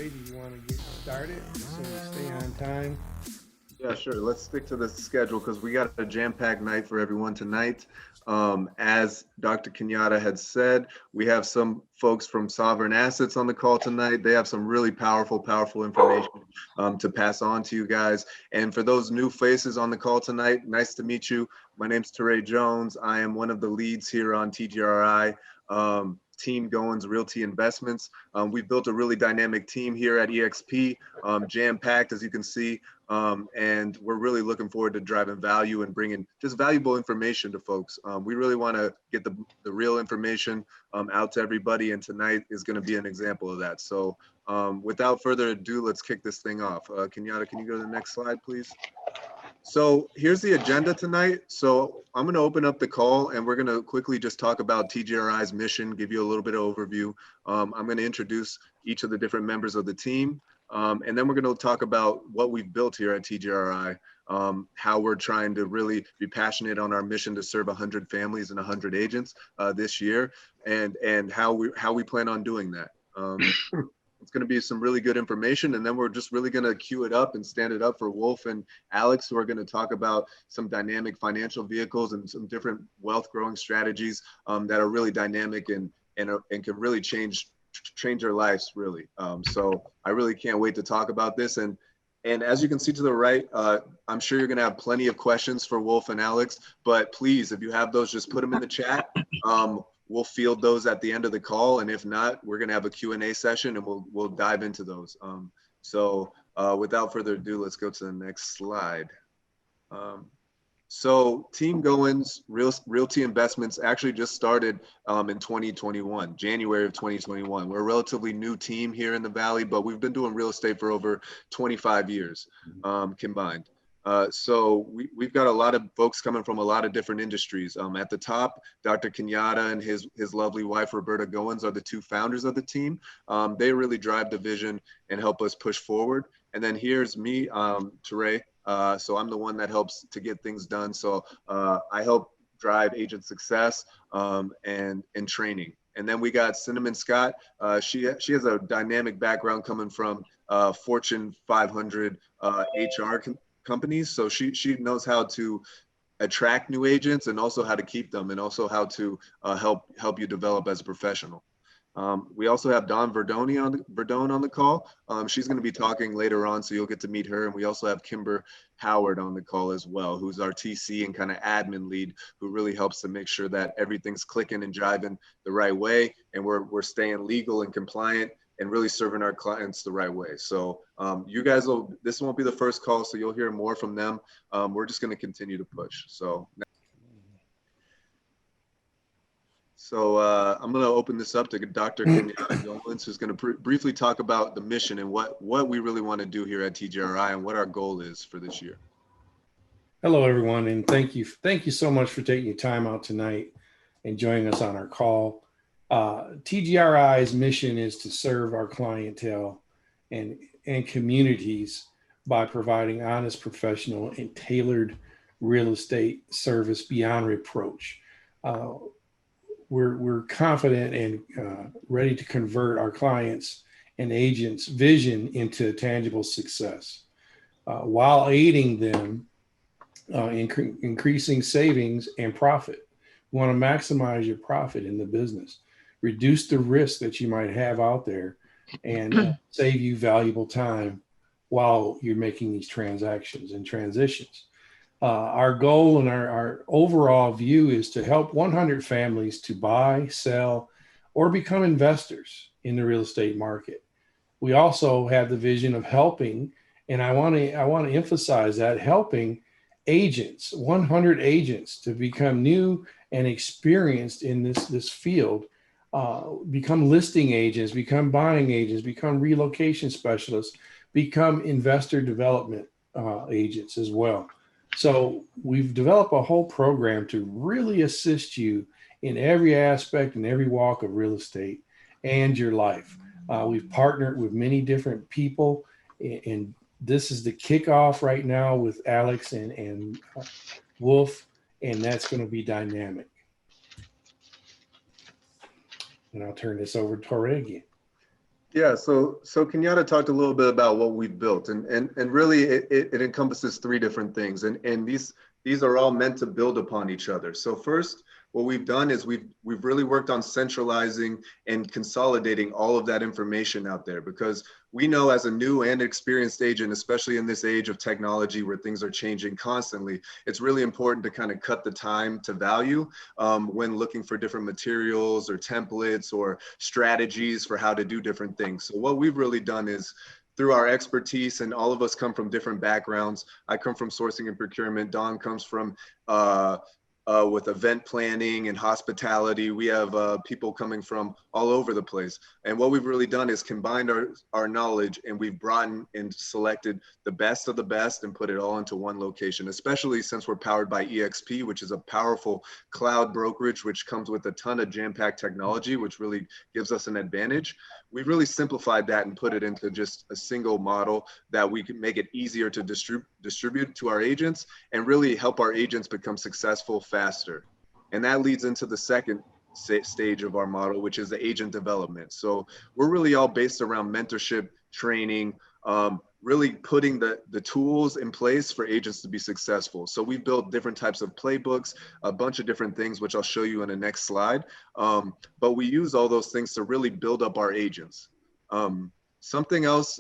Torrey, do you want to get started so we stay on time? Yeah, sure. Let's stick to the schedule because we got a jam-packed night for everyone tonight. As Dr. Kenyatta had said, we have some folks from Sovereign Assets on the call tonight. They have some really powerful information to pass on to you guys. And for those new faces on the call tonight, nice to meet you. My name's Teray Jones. I am one of the leads here on TGRI. Team Goins Realty Investments. We've built a really dynamic team here at EXP, jam-packed, as you can see. And we're really looking forward to driving value and bringing just valuable information to folks. We really want to get the real information out to everybody, and tonight is going to be an example of that. So without further ado, let's kick this thing off. Kenyatta, can you go to the next slide, please? So here's the agenda tonight. So I'm going to open up the call and we're going to quickly just talk about TGRI's mission, give you a little bit of overview. I'm going to introduce each of the different members of the team. And then we're going to talk about what we've built here at TGRI, how we're trying to really be passionate on our mission to serve 100 families and 100 agents this year, and how we plan on doing that. It's going to be some really good information, and then we're just really going to queue it up and stand it up for Wulf and Alex, who are going to talk about some dynamic financial vehicles and some different wealth growing strategies that are really dynamic and can really change their lives, really. So I really can't wait to talk about this. And as you can see to the right, I'm sure you're going to have plenty of questions for Wulf and Alex, but please, if you have those, just put them in the chat. We'll field those at the end of the call, and if not, we're going to have a Q&A session, and we'll dive into those. So without further ado, let's go to the next slide. So Team Goins Realty Investments actually just started in 2021, January of 2021. We're a relatively new team here in the Valley, but we've been doing real estate for over 25 years combined. So we've got a lot of folks coming from a lot of different industries. At the top, Dr. Kenyatta and his lovely wife, Roberta Goins, are the two founders of the team. They really drive the vision and help us push forward. And then here's me, Teray. So I'm the one that helps to get things done. So I help drive agent success and training. And then we got Cinnamon Scott. She has a dynamic background coming from Fortune 500 HR companies. So she knows how to attract new agents and also how to keep them, and also how to help you develop as a professional. We also have Dawn Verdone on the call. She's going to be talking later on, so you'll get to meet her. And we also have Kimber Howard on the call as well, who's our TC and kind of admin lead, who really helps to make sure that everything's clicking and jiving the right way, and we're staying legal and compliant and really serving our clients the right way. So you guys this won't be the first call, so you'll hear more from them. We're just going to continue to push. So I'm going to open this up to Dr. Kenyatta Goins, who's going to briefly talk about the mission and what we really want to do here at TGRI and what our goal is for this year. Hello, everyone, and thank you so much for taking your time out tonight and joining us on our call. TGRI's mission is to serve our clientele and communities by providing honest, professional, and tailored real estate service beyond reproach. We're confident and ready to convert our clients and agents' vision into tangible success, while aiding them in increasing savings and profit. We want to maximize your profit in the business, reduce the risk that you might have out there, and save you valuable time while you're making these transactions and transitions. Our goal and our overall view is to help 100 families to buy, sell, or become investors in the real estate market. We also have the vision of helping, and I want to emphasize that, helping agents, 100 agents, to become new and experienced in this field, become listing agents, become buying agents, become relocation specialists, become investor development agents as well. So we've developed a whole program to really assist you in every aspect and every walk of real estate and your life. We've partnered with many different people, and this is the kickoff right now with Alex and Wulf, and that's going to be dynamic. And I'll turn this over to Torrey again. Yeah, so Kenyatta talked a little bit about what we've built, and really it encompasses three different things, and these are all meant to build upon each other. So first, what we've done is we've really worked on centralizing and consolidating all of that information out there, because we know as a new and experienced agent, especially in this age of technology where things are changing constantly, it's really important to kind of cut the time to value when looking for different materials or templates or strategies for how to do different things. So what we've really done is, through our expertise, and all of us come from different backgrounds. I come from sourcing and procurement. Don comes from with event planning and hospitality. We have people coming from all over the place. And what we've really done is combined our knowledge, and we've brought in and selected the best of the best and put it all into one location, especially since we're powered by EXP, which is a powerful cloud brokerage, which comes with a ton of jam-packed technology, which really gives us an advantage. We've really simplified that and put it into just a single model that we can make it easier to distribute to our agents and really help our agents become successful faster. And that leads into the second stage of our model, which is the agent development. So we're really all based around mentorship, training, really putting the tools in place for agents to be successful. So we've built different types of playbooks, a bunch of different things, which I'll show you in the next slide. But we use all those things to really build up our agents. Something else,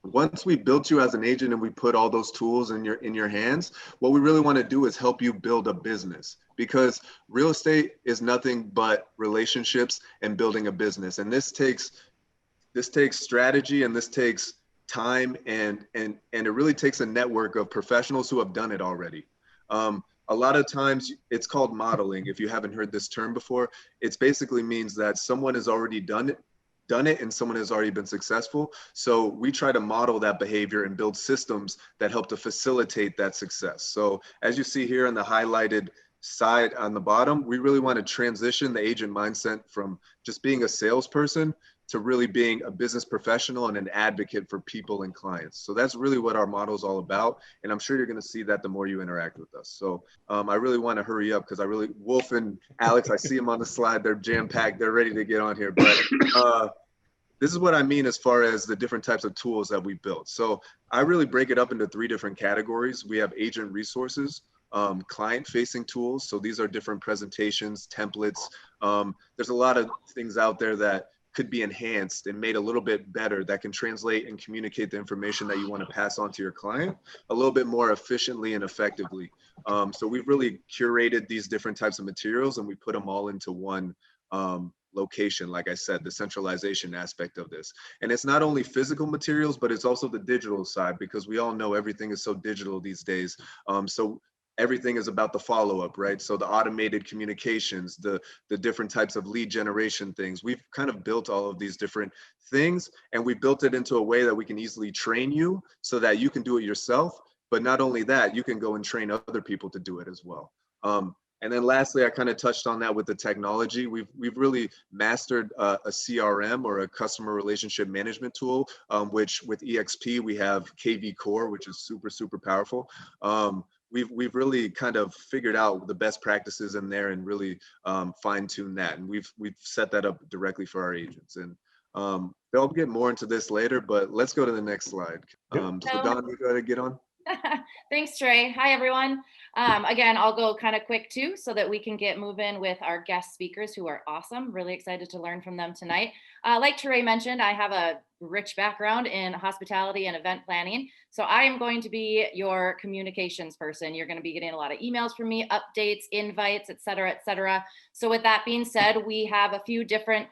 once we built you as an agent and we put all those tools in your hands, what we really want to do is help you build a business, because real estate is nothing but relationships and building a business. And this takes strategy, and this takes time, and it really takes a network of professionals who have done it already. A lot of times it's called modeling. If you haven't heard this term before, it basically means that someone has already done it and someone has already been successful. So we try to model that behavior and build systems that help to facilitate that success. So as you see here on the highlighted side on the bottom, we really want to transition the agent mindset from just being a salesperson to really being a business professional and an advocate for people and clients. So that's really what our model is all about. And I'm sure you're going to see that the more you interact with us. So I really want to hurry up, because Wulf and Alex, I see them on the slide. They're jam-packed. They're ready to get on here. But this is what I mean as far as the different types of tools that we built. So I really break it up into three different categories. We have agent resources, client-facing tools. So these are different presentations, templates. There's a lot of things out there that could be enhanced and made a little bit better, that can translate and communicate the information that you want to pass on to your client a little bit more efficiently and effectively. So we've really curated these different types of materials, and we put them all into one location. Like I said, the centralization aspect of this. And it's not only physical materials, but it's also the digital side, because we all know everything is so digital these days. So everything is about the follow-up, right? So the automated communications, the different types of lead generation things. We've kind of built all of these different things, and we built it into a way that we can easily train you so that you can do it yourself. But not only that, you can go and train other people to do it as well. And then lastly, I kind of touched on that with the technology. We've really mastered a CRM, or a customer relationship management tool, which with EXP, we have KV Core, which is super, super powerful. We've really kind of figured out the best practices in there and really fine-tuned that. And we've set that up directly for our agents. And they'll get more into this later, but let's go to the next slide. So Don, you got to get on. Thanks, Trey. Hi, everyone. Again, I'll go kind of quick too, so that we can get moving with our guest speakers, who are awesome. Really excited to learn from them tonight. Like Trey mentioned, I have a rich background in hospitality and event planning. So I am going to be your communications person. You're going to be getting a lot of emails from me, updates, invites, et cetera, et cetera. So with that being said, we have a few different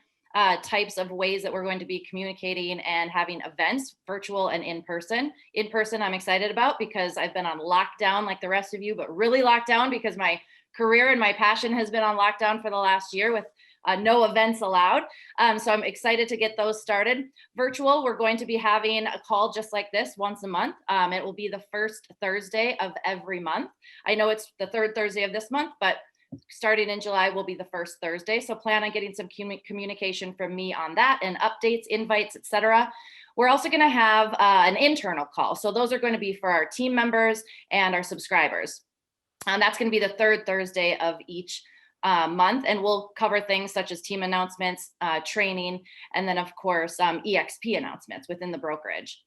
types of ways that we're going to be communicating and having events, virtual and in person. In person, I'm excited about, because I've been on lockdown like the rest of you, but really locked down because my career and my passion has been on lockdown for the last year, with no events allowed. So I'm excited to get those started. Virtual, we're going to be having a call just like this once a month. It will be the first Thursday of every month. I know it's the third Thursday of this month, but starting in July will be the first Thursday. So plan on getting some communication from me on that, and updates, invites, etc. We're also going to have an internal call. So those are going to be for our team members and our subscribers. And that's going to be the third Thursday of each month, and we'll cover things such as team announcements, training, and then of course EXP announcements within the brokerage.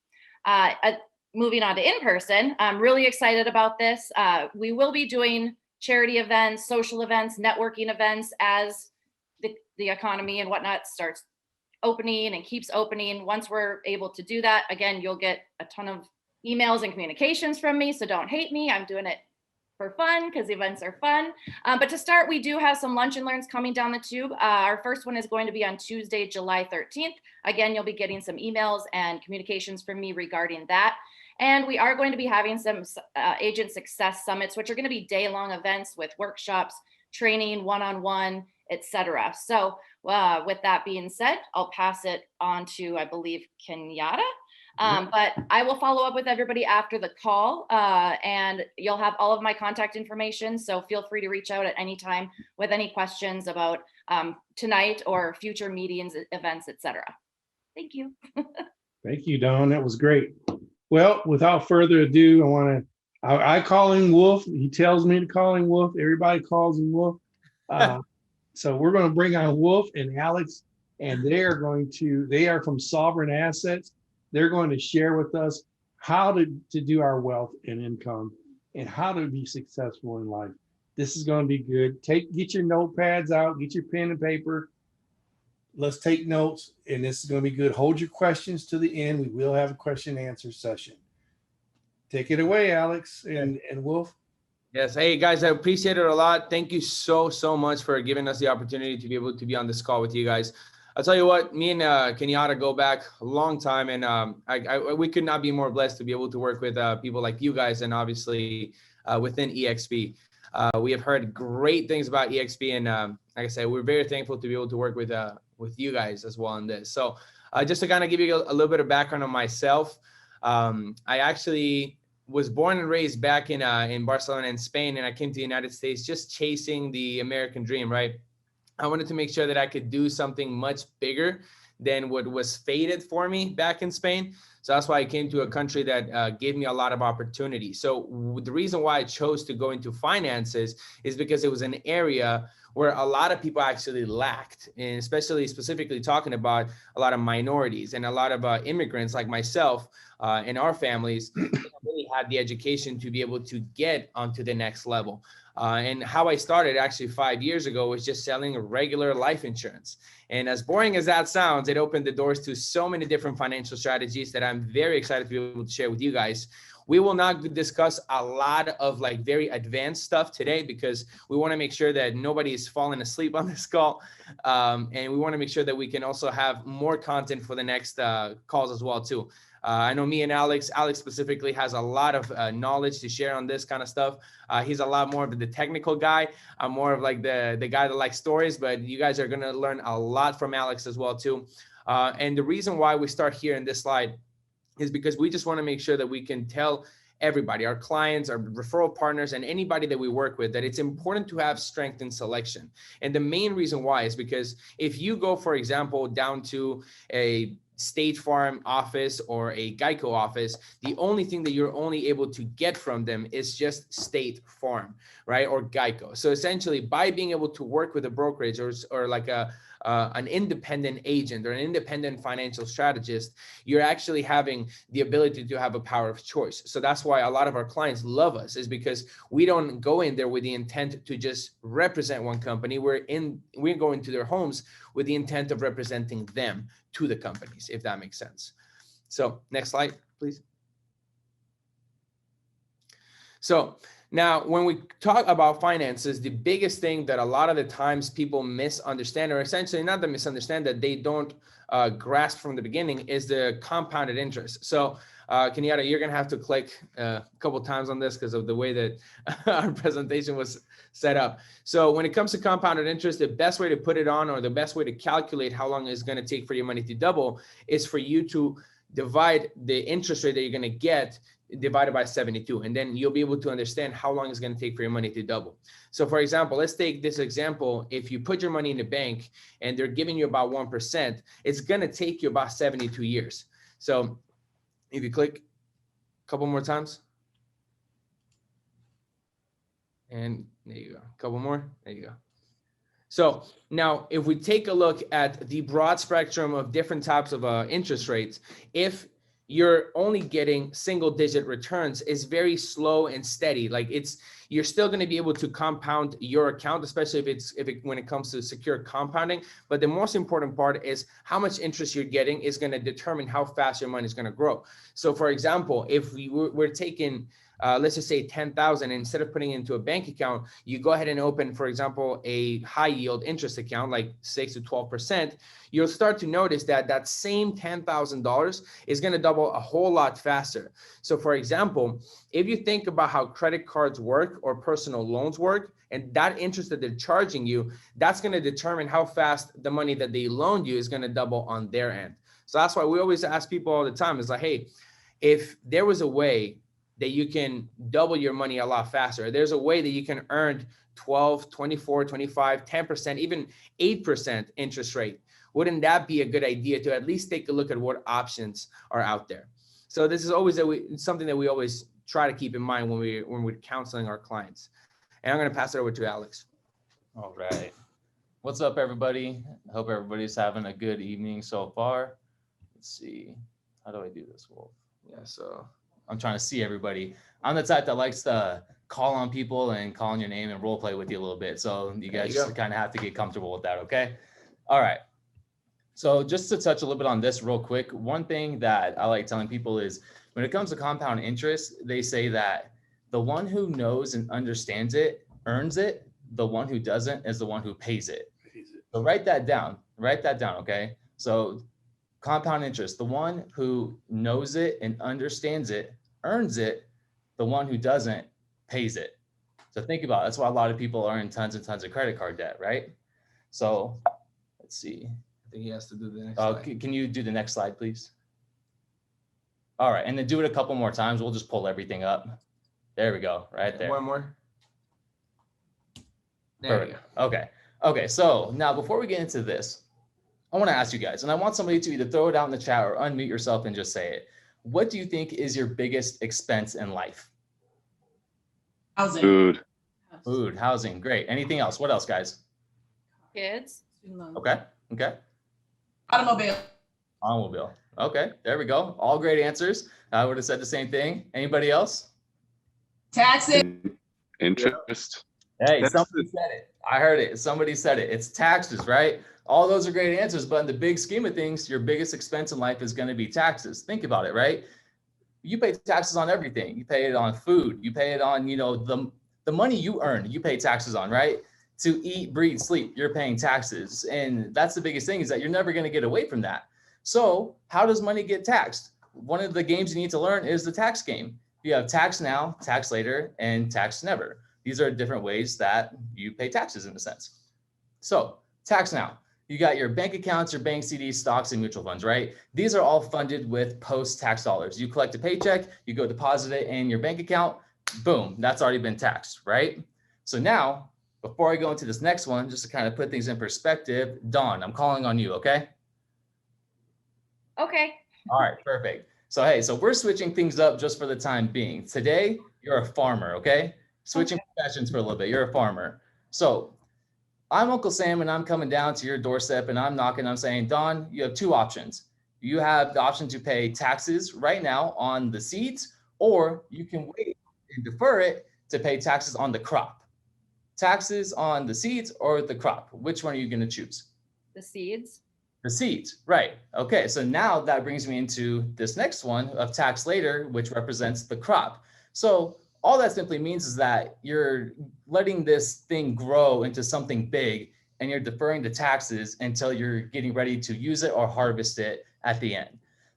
Moving on to in-person, I'm really excited about this. We will be doing charity events, social events, networking events as the economy and whatnot starts opening and keeps opening. Once we're able to do that, again, you'll get a ton of emails and communications from me, so don't hate me. I'm doing it for fun because events are fun. But to start, we do have some lunch and learns coming down the tube. Our first one is going to be on Tuesday, July 13th. Again, you'll be getting some emails and communications from me regarding that. And we are going to be having some agent success summits, which are going to be day-long events with workshops, training, one-on-one, etc. So with that being said, I'll pass it on to, I believe, Kenyatta. But I will follow up with everybody after the call, and you'll have all of my contact information. So feel free to reach out at any time with any questions about tonight or future meetings, events, etc. Thank you. Thank you, Dawn. That was great. Well, without further ado, I call him Wulf. He tells me to call him Wulf. Everybody calls him Wulf. So we're going to bring on Wulf and Alex, and they are from Sovereign Assets. They're going to share with us how to do our wealth and income and how to be successful in life. This is going to be good. Get your notepads out, get your pen and paper. Let's take notes, and this is going to be good. Hold your questions to the end. We will have a question and answer session. Take it away, Alex and Wulf. Yes. Hey, guys, I appreciate it a lot. Thank you so much for giving us the opportunity to be able to be on this call with you guys. I'll tell you what, me and Kenyatta go back a long time, and we could not be more blessed to be able to work with people like you guys, and obviously within EXP. We have heard great things about EXP, and like I said, we're very thankful to be able to work with you guys as well on this. So just to kind of give you a little bit of background on myself, I actually was born and raised back in Barcelona in Spain, and I came to the United States just chasing the American dream, right? I wanted to make sure that I could do something much bigger than what was fated for me back in Spain. So that's why I came to a country that gave me a lot of opportunity. So the reason why I chose to go into finances is because it was an area where a lot of people actually lacked, and specifically talking about a lot of minorities and a lot of immigrants like myself and our families really had the education to be able to get onto the next level. And how I started actually 5 years ago was just selling regular life insurance. And as boring as that sounds, it opened the doors to so many different financial strategies that I'm very excited to be able to share with you guys. We will not discuss a lot of like very advanced stuff today because we want to make sure that nobody is falling asleep on this call. And we want to make sure that we can also have more content for the next calls as well too. I know me and Alex specifically has a lot of knowledge to share on this kind of stuff. He's a lot more of the technical guy. I'm more of like the guy that likes stories, but you guys are going to learn a lot from Alex as well too. And the reason why we start here in this slide is because we just want to make sure that we can tell everybody, our clients, our referral partners, and anybody that we work with, that it's important to have strength in selection. And the main reason why is because if you go, for example, down to a State Farm office or a Geico office, the only thing that you're only able to get from them is just State Farm, right? Or Geico. So essentially, by being able to work with a brokerage or like an independent agent or an independent financial strategist, you're actually having the ability to have a power of choice. So that's why a lot of our clients love us, is because we don't go in there with the intent to just represent one company. We're going to their homes with the intent of representing them to the companies, if that makes sense. So next slide, please. So now, when we talk about finances, the biggest thing that a lot of the times people misunderstand, or essentially not the misunderstand, that they don't grasp from the beginning, is the compounded interest. So Kenyatta, you're going to have to click a couple times on this because of the way that our presentation was set up. So when it comes to compounded interest, the best way to put it on, or the best way to calculate how long it's going to take for your money to double, is for you to divide the interest rate that you're going to get divided by 72. And then you'll be able to understand how long it's going to take for your money to double. So for example, let's take this example. If you put your money in the bank and they're giving you about 1%, it's going to take you about 72 years. So if you click a couple more times, and there you go, a couple more, there you go. So now if we take a look at the broad spectrum of different types of interest rates, if you're only getting single digit returns, is very slow and steady. Like you're still going to be able to compound your account, especially when it comes to secure compounding. But the most important part is how much interest you're getting is going to determine how fast your money is going to grow. So for example, if we're taking let's just say 10,000, instead of putting it into a bank account, you go ahead and open, for example, a high yield interest account, like 6 to 12%, you'll start to notice that that same $10,000 is going to double a whole lot faster. So for example, if you think about how credit cards work or personal loans work, and that interest that they're charging you, that's going to determine how fast the money that they loaned you is going to double on their end. So that's why we always ask people all the time, is like, hey, if there was a way that you can double your money a lot faster, there's a way that you can earn 12, 24, 25, 10%, even 8% interest rate, wouldn't that be a good idea to at least take a look at what options are out there? So this is always something that we always try to keep in mind when we're counseling our clients. And I'm going to pass it over to Alex. All right. What's up, everybody? I hope everybody's having a good evening so far. Let's see. How do I do this, Wolf? Yeah, so I'm trying to see everybody. I'm the type that likes to call on people and call on your name and role play with you a little bit. So you guys just kind of have to get comfortable with that, okay? All right. So just to touch a little bit on this real quick, one thing that I like telling people is when it comes to compound interest, they say that the one who knows and understands it earns it. The one who doesn't is the one who pays it. So write that down, okay? So compound interest, the one who knows it and understands it earns it. The one who doesn't pays it. So think about it. That's why a lot of people are in tons and tons of credit card debt, right? So let's see. I think he has to do the next slide. Can you do the next slide, please? All right, and then do it a couple more times. We'll just pull everything up. There we go, right there. One more. There we go. Okay, so now before we get into this, I want to ask you guys, and I want somebody to either throw it out in the chat or unmute yourself and just say it. What do you think is your biggest expense in life? Housing. Food, housing, great. Anything else? What else, guys? Kids. Okay. Automobile. Okay, there we go. All great answers. I would have said the same thing. Anybody else? Taxes. Interest. Hey, somebody said it. I heard it. Somebody said it. It's taxes, right? All those are great answers, but in the big scheme of things, your biggest expense in life is going to be taxes. Think about it, right? You pay taxes on everything. You pay it on food. You pay it on, the money you earn, you pay taxes on, right? To eat, breathe, sleep, you're paying taxes. And that's the biggest thing, is that you're never going to get away from that. So how does money get taxed? One of the games you need to learn is the tax game. You have tax now, tax later, and tax never. These are different ways that you pay taxes in a sense. So tax now. You got your bank accounts, your bank CDs, stocks, and mutual funds, right? These are all funded with post-tax dollars. You collect a paycheck, you go deposit it in your bank account, boom, that's already been taxed, right? So now, before I go into this next one, just to kind of put things in perspective, Dawn, I'm calling on you, okay? Okay. All right, perfect. So, hey, so we're switching things up just for the time being. Today, you're a farmer, okay? Switching professions for a little bit, you're a farmer. So I'm Uncle Sam and I'm coming down to your doorstep and I'm knocking, I'm saying, Don, you have two options. You have the option to pay taxes right now on the seeds, or you can wait and defer it to pay taxes on the crop. Taxes on the seeds or the crop, which one are you going to choose? The seeds. The seeds, right. Okay, so now that brings me into this next one of tax later, which represents the crop. So all that simply means is that you're letting this thing grow into something big and you're deferring the taxes until you're getting ready to use it or harvest it at the end.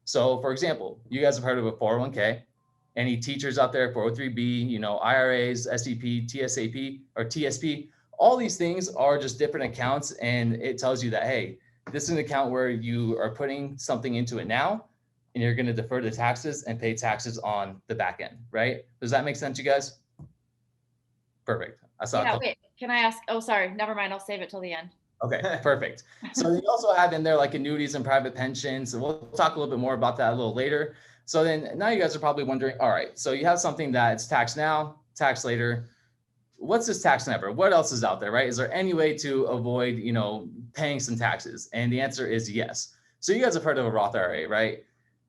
So for example, you guys have heard of a 401k. Any teachers out there, 403b, IRAs, SEP, TSAP, or TSP, all these things are just different accounts, and it tells you that, hey, this is an account where you are putting something into it now, and you're going to defer the taxes and pay taxes on the back end, right? Does that make sense, you guys? Perfect. I saw. Yeah, wait, can I ask? Oh, sorry, never mind. I'll save it till the end. Okay, perfect. So you also have in there like annuities and private pensions. And we'll talk a little bit more about that a little later. So then now you guys are probably wondering, all right, so you have something that's taxed now, tax later. what's this tax number? What else is out there, right? Is there any way to avoid, paying some taxes? And the answer is yes. So you guys have heard of a Roth IRA, right?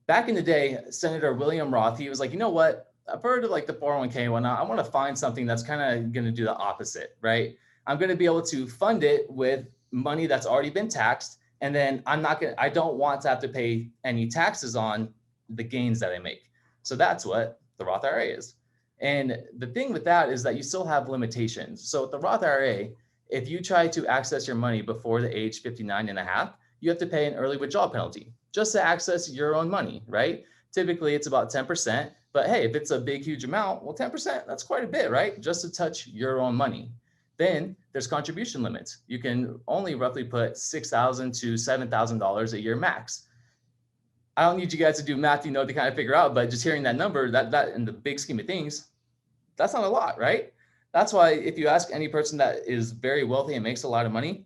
Back in the day, Senator William Roth, he was like, you know what? I've heard of like the 401k and whatnot. I want to find something that's kind of going to do the opposite, right? I'm going to be able to fund it with money that's already been taxed. And then I don't want to have to pay any taxes on the gains that I make. So that's what the Roth IRA is. And the thing with that is that you still have limitations. So with the Roth IRA, if you try to access your money before the age 59 and a half, you have to pay an early withdrawal penalty just to access your own money, right? Typically it's about 10%, but hey, if it's a big, huge amount, well, 10%, that's quite a bit, right? Just to touch your own money. Then there's contribution limits. You can only roughly put $6,000 to $7,000 a year max. I don't need you guys to do math, to kind of figure out, but just hearing that number, that in the big scheme of things, that's not a lot, right? That's why if you ask any person that is very wealthy and makes a lot of money,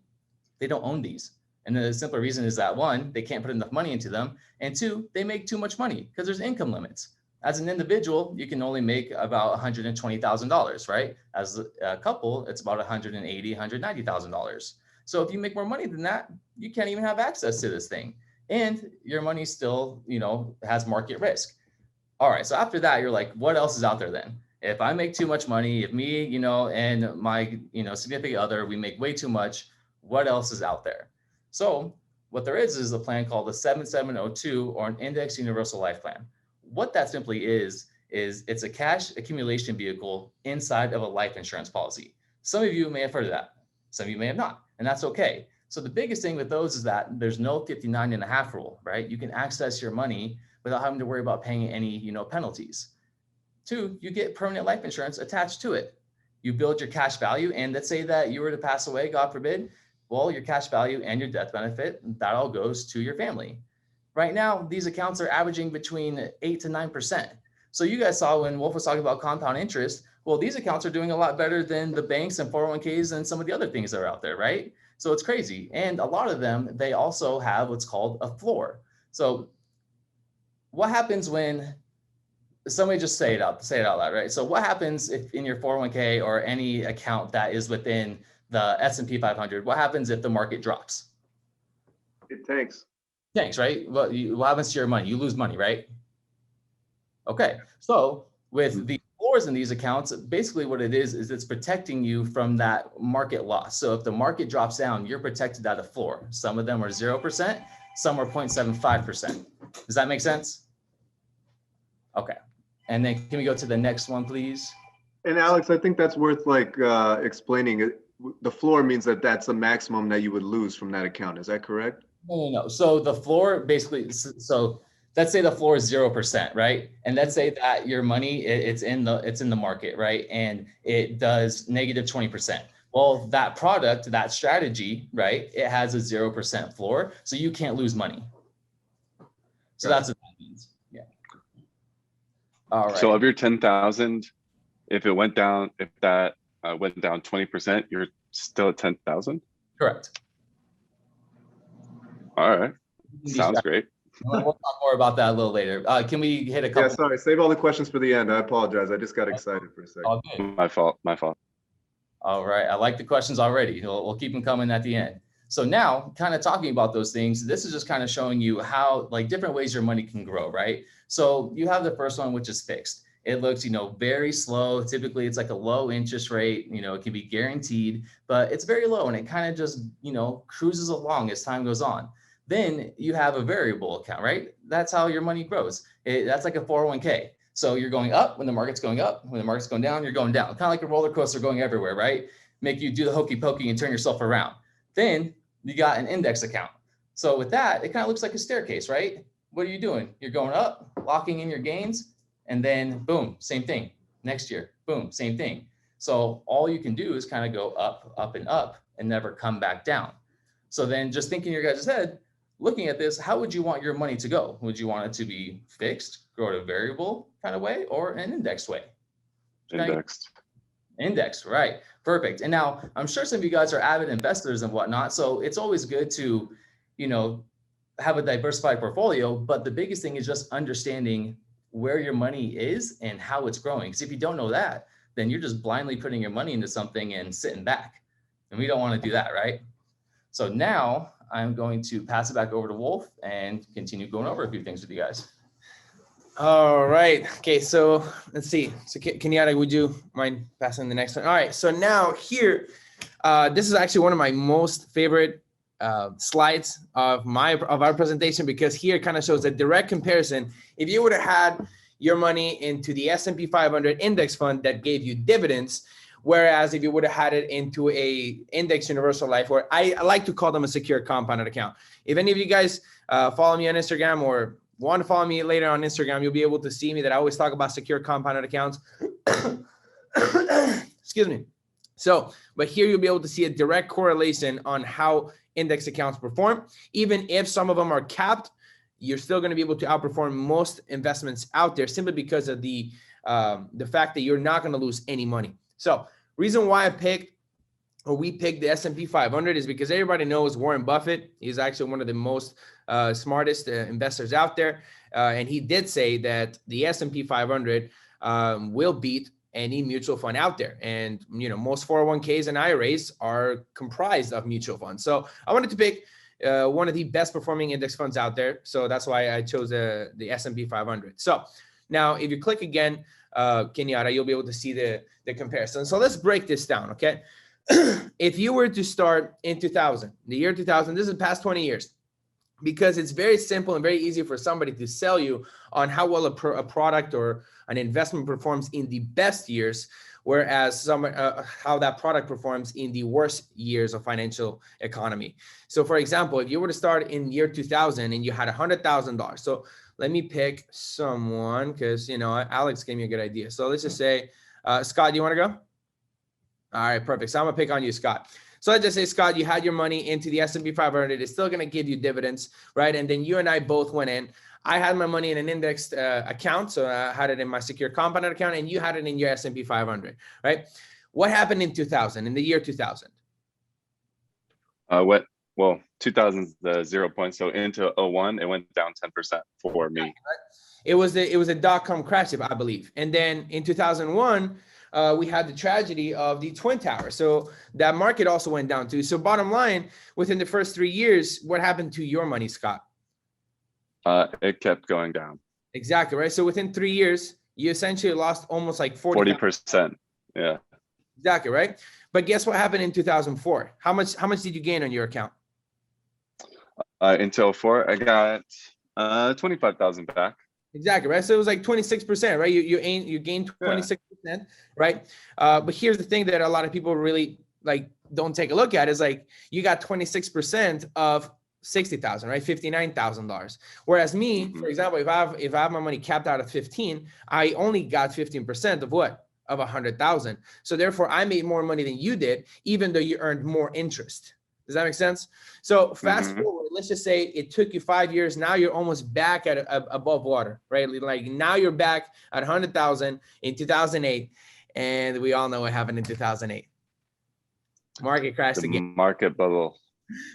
they don't own these. And the simple reason is that one, they can't put enough money into them. And two, they make too much money because there's income limits. As an individual, you can only make about $120,000, right? As a couple, it's about $180,000, $190,000. So if you make more money than that, you can't even have access to this thing. And your money still, has market risk. All right. So after that, you're like, what else is out there then? If I make too much money, if me, and my, significant other, we make way too much, what else is out there? So what there is a plan called the 7702 or an Index Universal Life Plan. What that simply is it's a cash accumulation vehicle inside of a life insurance policy. Some of you may have heard of that. Some of you may have not, and that's okay. So the biggest thing with those is that there's no 59 and a half rule, right? You can access your money without having to worry about paying any, penalties. Two, you get permanent life insurance attached to it. You build your cash value, and let's say that you were to pass away, God forbid, well, your cash value and your death benefit, that all goes to your family. Right now, these accounts are averaging between 8 to 9%. So you guys saw when Wulf was talking about compound interest, well, these accounts are doing a lot better than the banks and 401ks and some of the other things that are out there, right? So it's crazy. And a lot of them, they also have what's called a floor. So what happens when somebody just say it out loud, right? So what happens if in your 401k or any account that is within the S&P 500, what happens if the market drops? It tanks. Tanks, right? What happens to your money? You lose money, right? Okay. So with the floors in these accounts, basically what it is it's protecting you from that market loss. So if the market drops down, you're protected at a floor. Some of them are 0%, some are 0.75%. Does that make sense? Okay. And then can we go to the next one, please? And Alex, I think that's worth explaining it. The floor means that that's a maximum that you would lose from that account. Is that correct? No. So the floor basically, so let's say the floor is 0%, right? And let's say that your money, it's in the market, right? And it does negative 20%. Well, that product, that strategy, right? It has a 0% floor, so you can't lose money. So that's what that means. Yeah. All right. So of your 10,000, if it went down, if that went down 20%, you're still at 10,000? Correct. All right. Sounds great. We'll talk more about that a little later. Can we hit a couple? Yeah, sorry. Save all the questions for the end. I apologize. I just got excited for a second. All good. My fault. All right. I like the questions already. We'll keep them coming at the end. So now kind of talking about those things, this is just kind of showing you how like different ways your money can grow, right? So you have the first one, which is fixed. It looks, very slow. Typically it's like a low interest rate, it can be guaranteed, but it's very low and it kind of just, cruises along as time goes on. Then you have a variable account, right? That's how your money grows. That's like a 401k. So you're going up when the market's going up. When the market's going down, you're going down. Kind of like a roller coaster going everywhere, right? Make you do the hokey pokey and turn yourself around. Then you got an index account. So with that, it kind of looks like a staircase, right? What are you doing? You're going up, locking in your gains, and then boom, same thing. Next year, boom, same thing. So all you can do is kind of go up, up, and up and never come back down. So then just thinking in your guys' head, looking at this, how would you want your money to go? Would you want it to be fixed, grow at a variable kind of way, or an indexed way? Indexed. Indexed, right. Perfect. And now I'm sure some of you guys are avid investors and whatnot. So it's always good to, have a diversified portfolio. But the biggest thing is just understanding where your money is and how it's growing. Because if you don't know that, then you're just blindly putting your money into something and sitting back. And we don't want to do that, right? So now I'm going to pass it back over to Wolf and continue going over a few things with you guys. All right. Okay. So let's see. So Kenyatta, would you mind passing the next one? All right. So now here, this is actually one of my most favorite slides of our presentation, because here kind of shows a direct comparison. If you would have had your money into the S&P 500 index fund that gave you dividends, whereas if you would have had it into a index universal life, or I like to call them a secure compounded account. If any of you guys follow me on Instagram or want to follow me later on Instagram, you'll be able to see me that I always talk about secure compounded accounts. Excuse me. So, but here you'll be able to see a direct correlation on how index accounts perform. Even if some of them are capped, you're still going to be able to outperform most investments out there, simply because of the fact that you're not going to lose any money. So reason why we picked the S&P 500 is because everybody knows Warren Buffett. He's actually one of the most smartest investors out there. And he did say that the S&P 500 will beat any mutual fund out there. And, you know, most 401ks and IRAs are comprised of mutual funds. So I wanted to pick one of the best performing index funds out there. So that's why I chose the S&P 500. So now if you click again, Kenyatta, you'll be able to see the comparison. So let's break this down, okay? If you were to start in 2000, the year 2000, this is the past 20 years, because it's very simple and very easy for somebody to sell you on how well a product or an investment performs in the best years, whereas how that product performs in the worst years of financial economy. So for example, if you were to start in year 2000 and you had $100,000, so let me pick someone, because, you know, Alex gave me a good idea. So let's just say, Scott, do you want to go? All right, perfect. So I'm gonna pick on you, Scott. So let's just say, Scott, you had your money into the S&P 500. It's still going to give you dividends, right? And then you and I both went in. I had my money in an indexed account. So I had it in my secure compounded account, and you had it in your S&P 500, right? What happened in 2000, in the year 2000? 2000 is the 0 point. So into 01, it went down 10% for me. It was a dot-com crash, I believe. And then in 2001, we had the tragedy of the Twin Towers. So that market also went down too. So bottom line, within the first 3 years, what happened to your money, Scott? It kept going down. Exactly, right? So within 3 years, you essentially lost almost like 40%. Yeah. Exactly, right? But guess what happened in 2004? How much did you gain on your account? Until 4, I got 25,000 back. Exactly, right? So it was like 26%, right? You gained 26%, right? But here's the thing that a lot of people really like don't take a look at is like you got 26% of 60,000, right? $59,000. Whereas me, for example, if I have my money capped out at 15, I only got 15% of what? Of 100,000. So therefore, I made more money than you did, even though you earned more interest. Does that make sense? So fast forward, let's just say it took you 5 years. Now you're almost back at above water, right? Like now you're back at 100,000 in 2008. And we all know what happened in 2008. Market crashed again. Market bubble.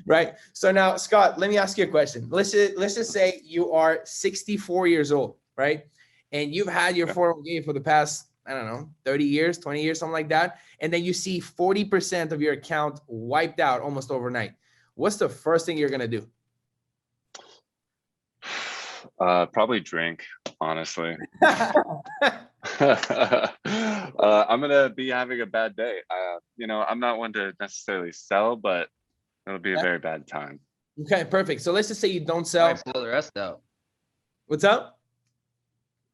Right. So now, Scott, let me ask you a question. Let's just say you are 64 years old, right? And you've had your 401k for the past, I don't know, 30 years, 20 years, something like that. And then you see 40% of your account wiped out almost overnight. What's the first thing you're going to do? Probably drink, honestly. I'm going to be having a bad day. I'm not one to necessarily sell, but it'll be a very bad time. Okay, perfect. So let's just say you don't sell. Probably pull the rest out. What's up?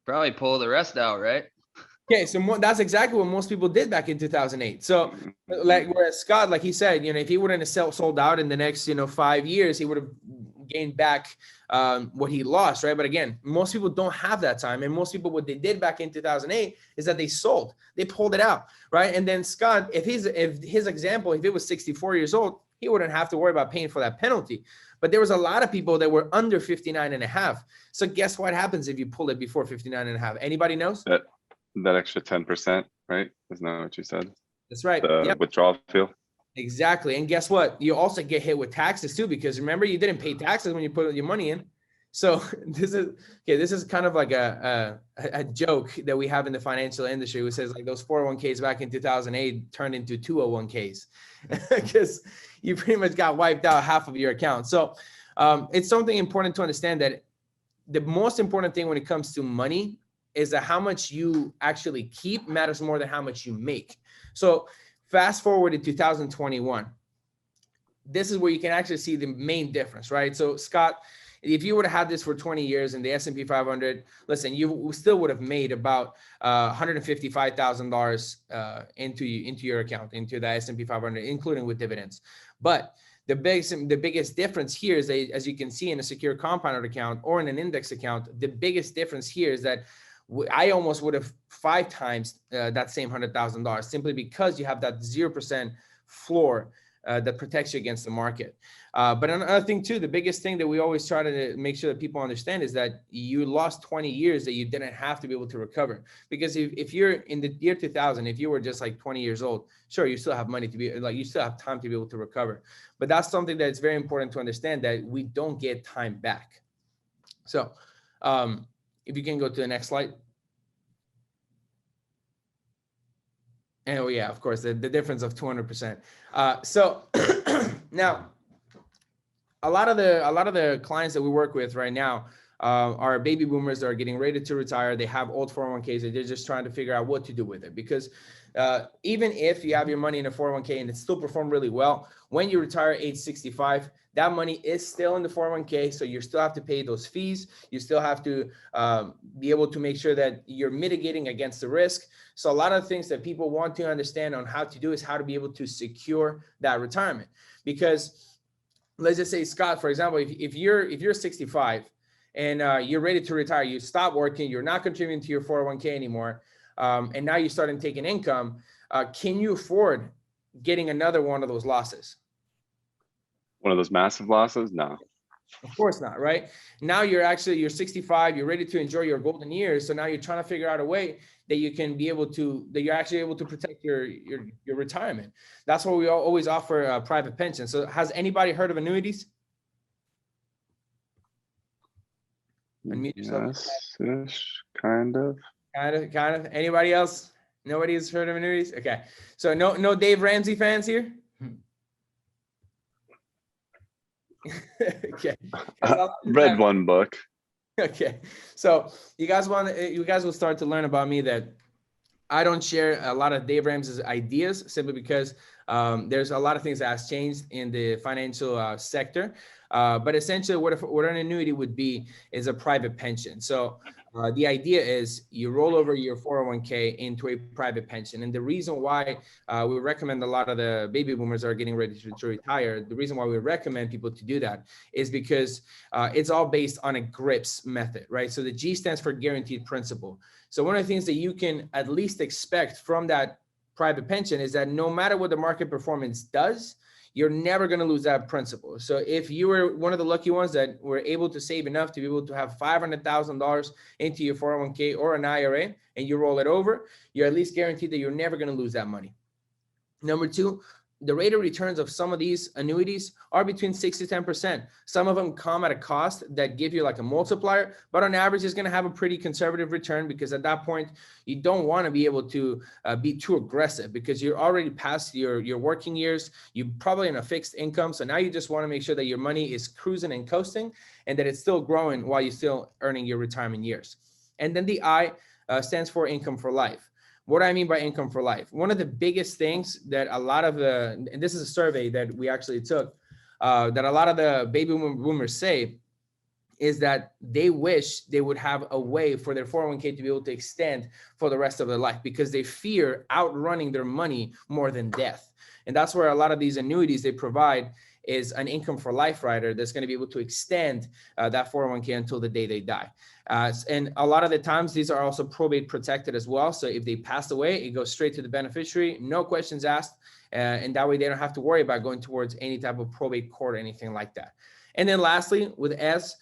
Probably pull the rest out, right? Okay, so that's exactly what most people did back in 2008. So, like, whereas Scott, like he said, if he wouldn't have sold out in the next, 5 years, he would have gained back what he lost, right? But again, most people don't have that time, and most people, what they did back in 2008 is that they sold, they pulled it out, right? And then Scott, if his example, if it was 64 years old, he wouldn't have to worry about paying for that penalty. But there was a lot of people that were under 59 and a half. So guess what happens if you pull it before 59 and a half? Anybody knows? That extra 10%, right? Isn't that what you said? That's right. The withdrawal fee. Exactly. And guess what? You also get hit with taxes too, because remember, you didn't pay taxes when you put your money in. So this is kind of like a joke that we have in the financial industry, which says like those 401ks back in 2008 turned into 201ks because you pretty much got wiped out half of your account. So it's something important to understand, that the most important thing when it comes to money is that how much you actually keep matters more than how much you make. So fast forward to 2021. This is where you can actually see the main difference, right? So Scott, if you would have had this for 20 years in the S&P 500, listen, you still would have made about $155,000 into your account, into the S&P 500, including with dividends. But the biggest difference here is that, as you can see in a secure compounded account or in an index account, the biggest difference here is that I almost would have 5 times that same $100,000, simply because you have that 0% floor that protects you against the market. But another thing too, the biggest thing that we always try to make sure that people understand is that you lost 20 years that you didn't have to be able to recover. Because if you're in the year 2000, if you were just like 20 years old, sure, you still have money to be like, you still have time to be able to recover. But that's something that's very important to understand, that we don't get time back. So if you can go to the next slide. And oh yeah, of course, the difference of 200%. So now, a lot of the clients that we work with right now are baby boomers that are getting ready to retire. They have old 401ks and they're just trying to figure out what to do with it. Because even if you have your money in a 401k and it still performed really well, when you retire age 65, that money is still in the 401k. So you still have to pay those fees. You still have to be able to make sure that you're mitigating against the risk. So a lot of things that people want to understand on how to do is how to be able to secure that retirement. Because let's just say, Scott, for example, if you're 65 and you're ready to retire, you stop working, you're not contributing to your 401k anymore, and now you're starting taking income, can you afford getting another one of those losses? One of those massive losses? No. Of course not, right? Now you're 65, you're ready to enjoy your golden years. So now you're trying to figure out a way that you can be able to, that you're actually able to protect your retirement. That's why we always offer a private pension. So has anybody heard of annuities? Unmute yourself. Yes, kind of. Kind of. Anybody else? Nobody has heard of annuities? Okay. So no Dave Ramsey fans here? Okay. Read one book. Okay. So you guys will start to learn about me that I don't share a lot of Dave Ramsey's ideas, simply because there's a lot of things that has changed in the financial sector. But essentially what an annuity would be is a private pension. So the idea is you roll over your 401k into a private pension. And the reason why we recommend a lot of the baby boomers that are getting ready to retire, the reason why we recommend people to do that is because it's all based on a GRIPS method, right? So the G stands for guaranteed principal. So one of the things that you can at least expect from that private pension is that no matter what the market performance does, you're never going to lose that principal. So if you were one of the lucky ones that were able to save enough to be able to have $500,000 into your 401k or an IRA, and you roll it over, you're at least guaranteed that you're never going to lose that money. Number two, the rate of returns of some of these annuities are between 6 to 10%. Some of them come at a cost that give you like a multiplier, but on average, it's going to have a pretty conservative return, because at that point, you don't want to be able to be too aggressive, because you're already past your working years. You're probably in a fixed income. So now you just want to make sure that your money is cruising and coasting, and that it's still growing while you're still earning your retirement years. And then the I stands for income for life. What do I mean by income for life? One of the biggest things that a lot of and this is a survey that we actually took, that a lot of the baby boomers say is that they wish they would have a way for their 401k to be able to extend for the rest of their life, because they fear outrunning their money more than death. And that's where a lot of these annuities they provide is an income for life rider that's going to be able to extend that 401k until the day they die. And a lot of the times, these are also probate protected as well. So if they pass away, it goes straight to the beneficiary, no questions asked. And that way they don't have to worry about going towards any type of probate court or anything like that. And then lastly, with S,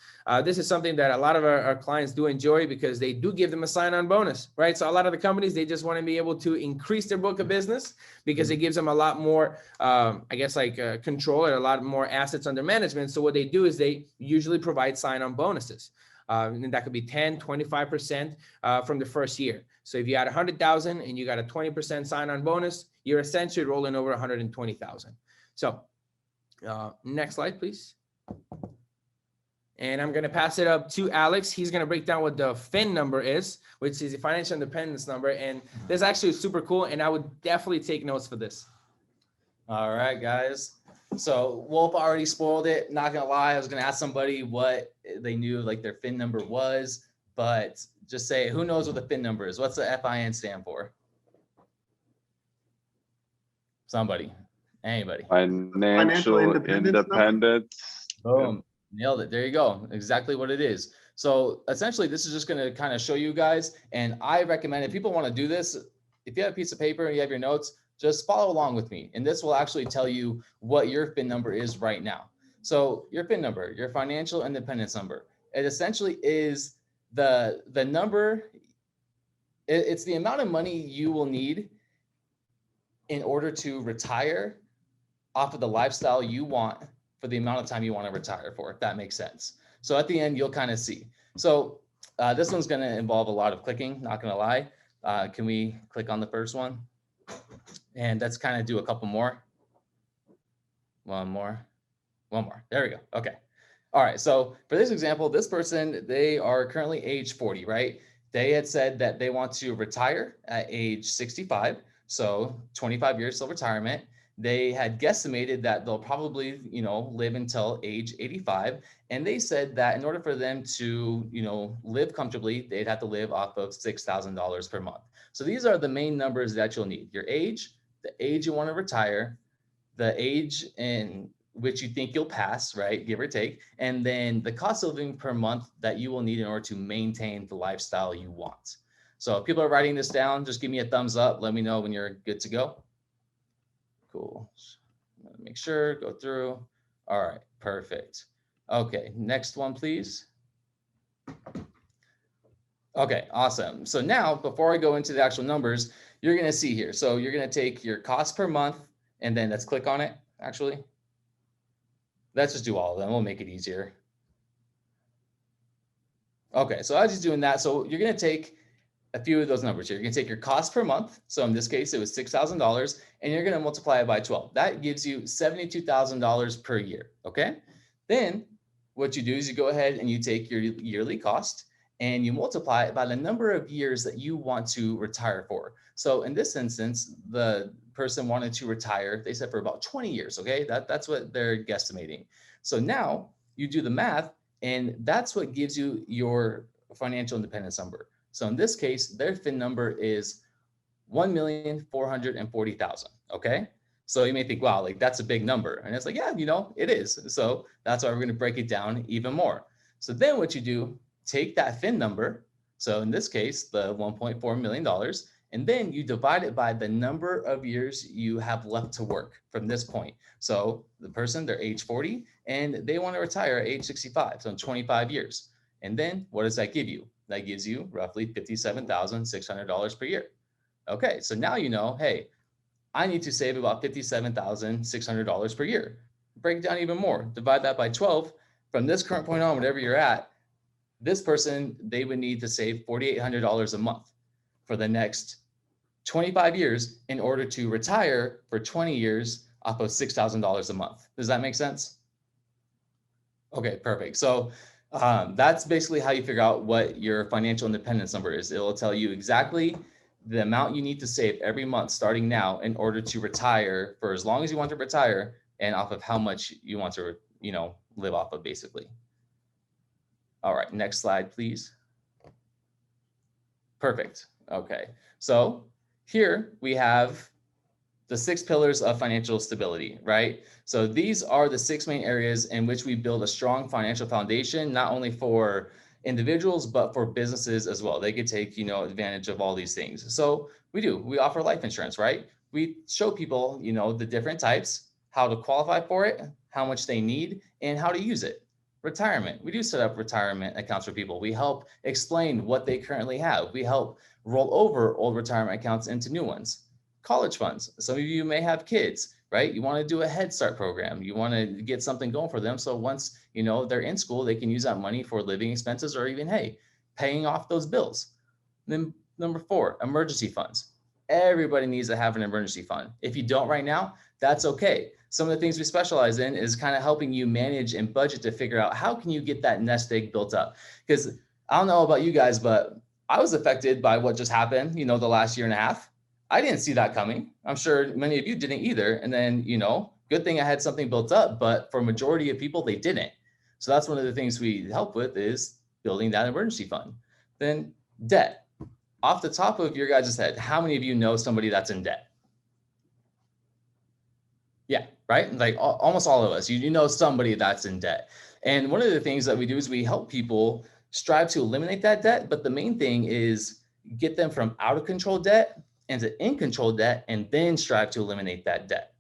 this is something that a lot of our clients do enjoy because they do give them a sign-on bonus, right? So a lot of the companies, they just want to be able to increase their book of business because it gives them a lot more, control or a lot more assets under management. So what they do is they usually provide sign-on bonuses. And that could be 10, 25% from the first year. So if you had 100,000 and you got a 20% sign-on bonus, you're essentially rolling over 120,000. So next slide, please. And I'm going to pass it up to Alex. He's going to break down what the FIN number is, which is the financial independence number. And this actually is super cool. And I would definitely take notes for this. All right, guys. So Wulf already spoiled it. Not going to lie. I was going to ask somebody what they knew like their FIN number was, but just say, who knows what the FIN number is? What's the FIN stand for? Somebody, anybody. Financial independence. Boom. Nailed it. There you go. Exactly what it is. So essentially, this is just going to kind of show you guys. And I recommend if people want to do this, if you have a piece of paper and you have your notes, just follow along with me. And this will actually tell you what your FIN number is right now. So your FIN number, your financial independence number, it essentially is the number. It's the amount of money you will need in order to retire off of the lifestyle you want for the amount of time you want to retire for, if that makes sense. So at the end, you'll kind of see. So this one's going to involve a lot of clicking, not going to lie. Can we click on the first one? And let's kind of do a couple more. One more. There we go. Okay. All right. So for this example, this person, they are currently age 40, right? They had said that they want to retire at age 65. So 25 years till retirement. They had guesstimated that they'll probably, live until age 85. And they said that in order for them to, live comfortably, they'd have to live off of $6,000 per month. So these are the main numbers that you'll need. Your age, the age you want to retire, the age in which you think you'll pass, right? Give or take. And then the cost of living per month that you will need in order to maintain the lifestyle you want. So if people are writing this down, just give me a thumbs up. Let me know when you're good to go. Cool. Make sure, go through. All right, perfect. Okay, next one, please. Okay, awesome. So now, before I go into the actual numbers, you're going to see here. So you're going to take your cost per month, and then let's click on it, actually. Let's just do all of them. We'll make it easier. Okay, so as you're doing that, so you're going to take a few of those numbers here. You're going to take your cost per month. So in this case, it was $6,000, and you're going to multiply it by 12. That gives you $72,000 per year. Okay. Then what you do is you go ahead and you take your yearly cost and you multiply it by the number of years that you want to retire for. So in this instance, the person wanted to retire, they said for about 20 years. Okay. That's what they're guesstimating. So now you do the math, and that's what gives you your financial independence number. So in this case, their FIN number is 1,440,000. Okay. So you may think, wow, like that's a big number. And it's like, yeah, it is. So that's why we're going to break it down even more. So then what you do, take that FIN number. So in this case, the $1.4 million, and then you divide it by the number of years you have left to work from this point. So the person, they're age 40 and they want to retire at age 65. So in 25 years. And then what does that give you? That gives you roughly $57,600 per year. Okay, so now hey, I need to save about $57,600 per year. Break it down even more. Divide that by 12. From this current point on, whatever you're at, this person, they would need to save $4,800 a month for the next 25 years in order to retire for 20 years off of $6,000 a month. Does that make sense? Okay, perfect. So that's basically how you figure out what your financial independence number is. It will tell you exactly the amount you need to save every month starting now in order to retire for as long as you want to retire and off of how much you want to, live off of basically. All right, next slide, please. Perfect. Okay, so here we have the 6 pillars of financial stability, right? So these are the 6 main areas in which we build a strong financial foundation, not only for individuals, but for businesses as well. They could take, advantage of all these things. So we offer life insurance, right? We show people, the different types, how to qualify for it, how much they need, and how to use it. Retirement. We do set up retirement accounts for people. We help explain what they currently have. We help roll over old retirement accounts into new ones. College funds. Some of you may have kids, right? You want to do a Head Start program. You want to get something going for them. So once, they're in school, they can use that money for living expenses or even, hey, paying off those bills. Then number 4, emergency funds. Everybody needs to have an emergency fund. If you don't right now, that's okay. Some of the things we specialize in is kind of helping you manage and budget to figure out how can you get that nest egg built up. Because I don't know about you guys, but I was affected by what just happened, the last year and a half. I didn't see that coming. I'm sure many of you didn't either. And then, good thing I had something built up, but for a majority of people, they didn't. So that's one of the things we help with is building that emergency fund. Then debt. Off the top of your guys' head, how many of you know somebody that's in debt? Yeah, right? Like almost all of us, you know somebody that's in debt. And one of the things that we do is we help people strive to eliminate that debt. But the main thing is get them from out of control debt into in control debt, and then strive to eliminate that debt.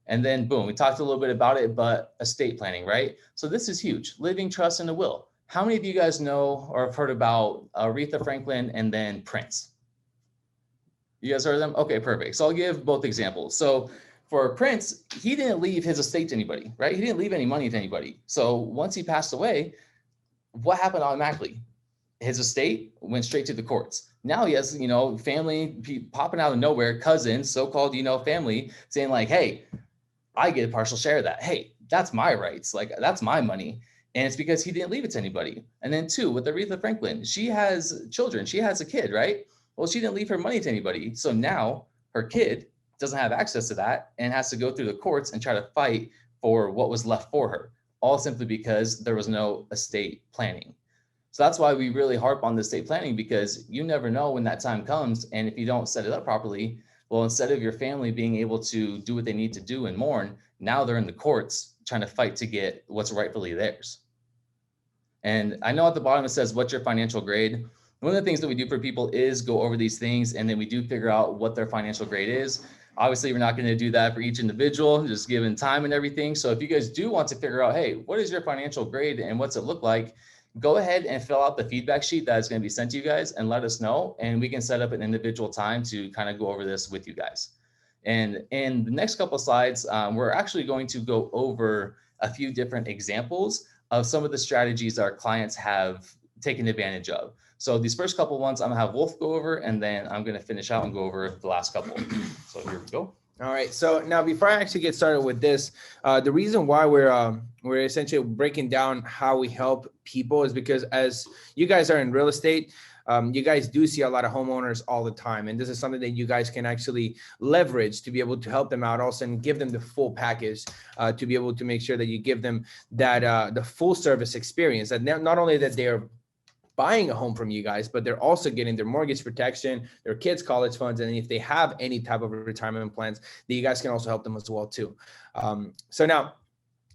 And then boom, we talked a little bit about it, but estate planning, right? So this is huge. Living trust and a will. How many of you guys know or have heard about Aretha Franklin and then Prince? You guys heard of them? Okay, perfect. So I'll give both examples. So for Prince, he didn't leave his estate to anybody, right? He didn't leave any money to anybody. So once he passed away, what happened automatically? His estate went straight to the courts. Now he has, family popping out of nowhere, cousins, so-called, family saying like, hey, I get a partial share of that. Hey, that's my rights. Like, that's my money. And it's because he didn't leave it to anybody. And then 2, with Aretha Franklin, she has children. She has a kid, right? Well, she didn't leave her money to anybody. So now her kid doesn't have access to that and has to go through the courts and try to fight for what was left for her, all simply because there was no estate planning. So that's why we really harp on the estate planning, because you never know when that time comes. And if you don't set it up properly, well, instead of your family being able to do what they need to do and mourn, now they're in the courts trying to fight to get what's rightfully theirs. And I know at the bottom it says, what's your financial grade? One of the things that we do for people is go over these things, and then we do figure out what their financial grade is. Obviously, we're not going to do that for each individual, just given time and everything. So if you guys do want to figure out, hey, what is your financial grade and what's it look like? Go ahead and fill out the feedback sheet that is going to be sent to you guys and let us know. And we can set up an individual time to kind of go over this with you guys. And in the next couple of slides, we're actually going to go over a few different examples of some of the strategies our clients have taken advantage of. So these first couple ones I'm gonna have Wulf go over, and then I'm gonna finish out and go over the last couple. So here we go. All right. So now, before I actually get started with this, the reason why we're essentially breaking down how we help people is because as you guys are in real estate, you guys do see a lot of homeowners all the time, and this is something that you guys can actually leverage to be able to help them out, also, and give them the full package to be able to make sure that you give them that the full service experience. That not only that they're buying a home from you guys, but they're also getting their mortgage protection, their kids' college funds, and if they have any type of retirement plans, that you guys can also help them as well too. So now,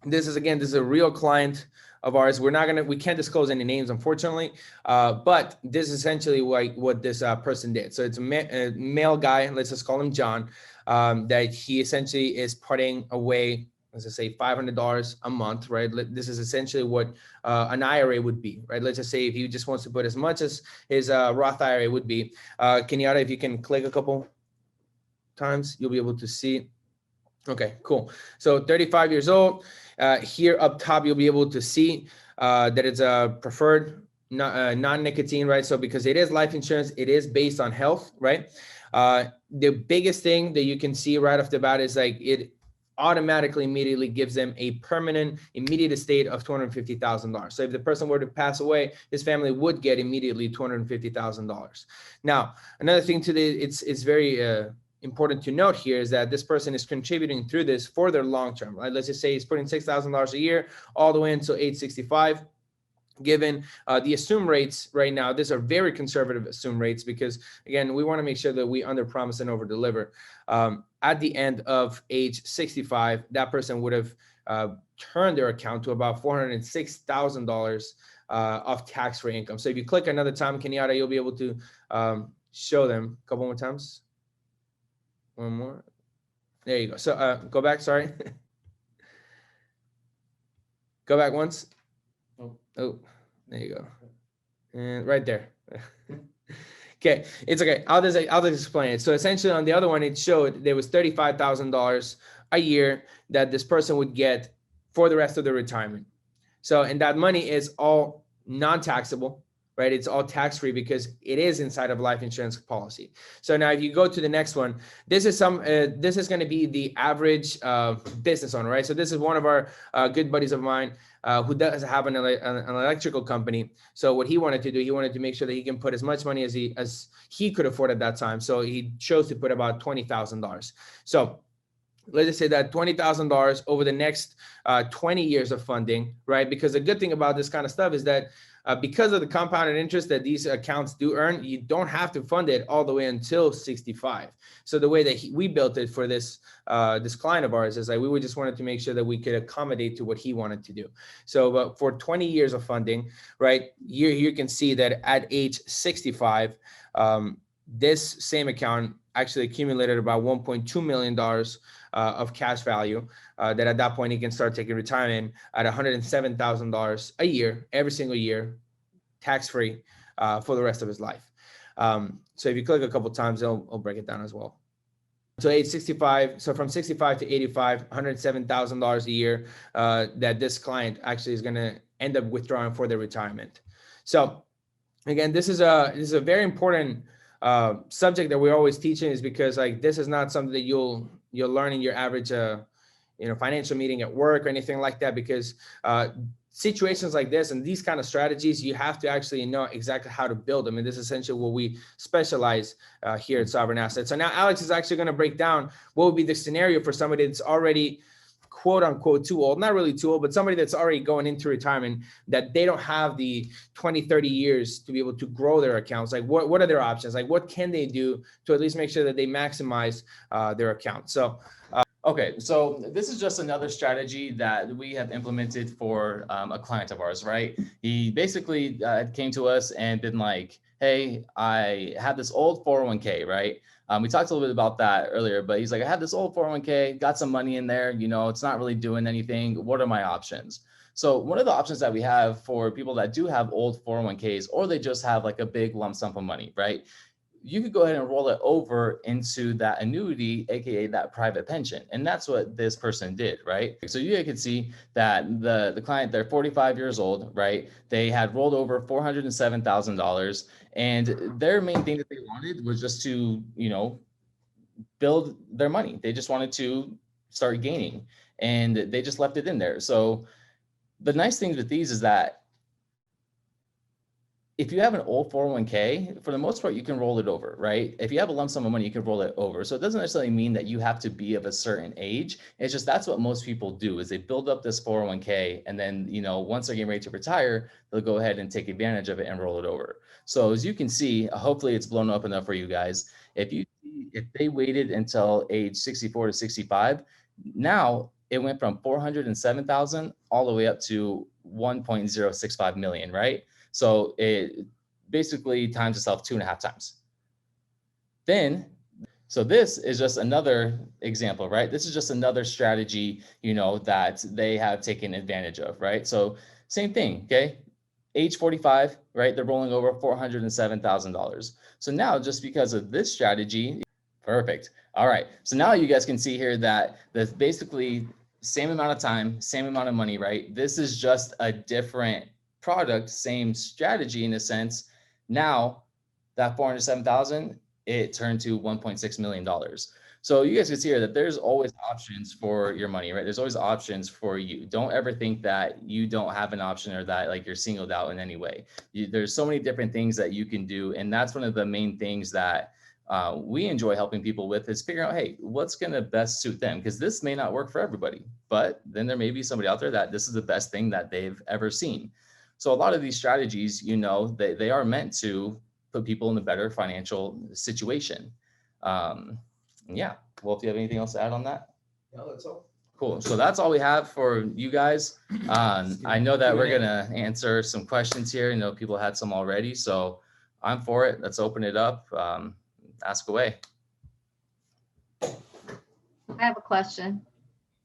this is a real client of ours. We can't disclose any names, unfortunately, but this is essentially what this person did. So it's a male guy, let's just call him John, that he essentially is putting away, let's just say $500 a month, right? This is essentially what an IRA would be, right? Let's just say if he just wants to put as much as his Roth IRA would be. Kenyatta, if you can click a couple times, you'll be able to see. Okay, cool. So 35 years old. Here up top, you'll be able to see that it's a preferred non-nicotine, right? So because it is life insurance, it is based on health, right? The biggest thing that you can see right off the bat is like it automatically immediately gives them a permanent immediate estate of $250,000. So if the person were to pass away, his family would get immediately $250,000. Now, another thing it's very important to note here is that this person is contributing through this for their long term, right? Let's just say he's putting $6,000 a year all the way until age 65. Given the assumed rates right now, these are very conservative assumed rates because, again, we want to make sure that we under promise and over deliver. At the end of age 65, that person would have turned their account to about $406,000 of tax-free income. So if you click another time, Kenyatta, you'll be able to show them a couple more times. One more. There you go. So go back, sorry. Go back once. Oh, there you go. And right there. Okay, it's okay. I'll just explain it. So essentially on the other one, it showed there was $35,000 a year that this person would get for the rest of their retirement. So, and that money is all non-taxable, right? It's all tax-free because it is inside of life insurance policy. So now if you go to the next one, this is this is going to be the average business owner, right? So this is one of our good buddies of mine who does have an electrical company. So what he wanted to do, he wanted to make sure that he can put as much money as he could afford at that time. So he chose to put about $20,000. So let's just say that $20,000 over the next 20 years of funding, right? Because the good thing about this kind of stuff is that because of the compounded interest that these accounts do earn, you don't have to fund it all the way until 65. So the way that we built it for this client of ours is like we just wanted to make sure that we could accommodate to what he wanted to do. So for 20 years of funding, right, you can see that at age 65, this same account actually accumulated about $1.2 million of cash value that at that point he can start taking retirement at $107,000 a year, every single year, tax-free for the rest of his life. So if you click a couple times, it'll break it down as well. So age 65, so from 65 to 85, $107,000 a year that this client actually is going to end up withdrawing for their retirement. So again, this is a very important subject that we're always teaching, is because like this is not something that you'll learn in your average financial meeting at work or anything like that, because situations like this and these kind of strategies, you have to actually know exactly how to build them. And this is essentially what we specialize here at Sovereign Assets. So now Alex is actually going to break down what would be the scenario for somebody that's already quote unquote too old, not really too old, but somebody that's already going into retirement, that they don't have the 20, 30 years to be able to grow their accounts. Like what are their options? Like what can they do to at least make sure that they maximize their account? So okay, so this is just another strategy that we have implemented for a client of ours, right? He basically came to us and been like, hey, I have this old 401k, right? We talked a little bit about that earlier, but he's like, I have this old 401k, got some money in there, it's not really doing anything. What are my options? So one of the options that we have for people that do have old 401ks, or they just have like a big lump sum of money, right? You could go ahead and roll it over into that annuity, AKA that private pension. And that's what this person did, right? So you can see that the client, they're 45 years old, right? They had rolled over $407,000, and their main thing that they wanted was just to, build their money. They just wanted to start gaining, and they just left it in there. So the nice thing with these is that if you have an old 401k, for the most part, you can roll it over, right? If you have a lump sum of money, you can roll it over. So it doesn't necessarily mean that you have to be of a certain age. It's just that's what most people do, is they build up this 401k, and then, once they're getting ready to retire, they'll go ahead and take advantage of it and roll it over. So as you can see, hopefully it's blown up enough for you guys. If they waited until age 64 to 65, now it went from 407,000 all the way up to 1.065 million, right? So it basically times itself 2.5 times. So this is just another example, right? This is just another strategy, that they have taken advantage of, right? So same thing, okay? Age 45, right? They're rolling over $407,000. So now, just because of this strategy, perfect. All right. So now you guys can see here that that's basically same amount of time, same amount of money, right? This is just a different product, same strategy in a sense. Now that 407,000, it turned to $1.6 million. So you guys can see here that there's always options for your money, right? There's always options for you. Don't ever think that you don't have an option, or that like you're singled out in any way. There's so many different things that you can do. And that's one of the main things that we enjoy helping people with, is figuring out, hey, what's going to best suit them? Because this may not work for everybody, but then there may be somebody out there that this is the best thing that they've ever seen. So a lot of these strategies, they are meant to put people in a better financial situation. Yeah. Well, if you have anything else to add on that? No, that's all. Cool. So that's all we have for you guys. I know that we're going to answer some questions here. People had some already, so I'm for it. Let's open it up. Ask away. I have a question.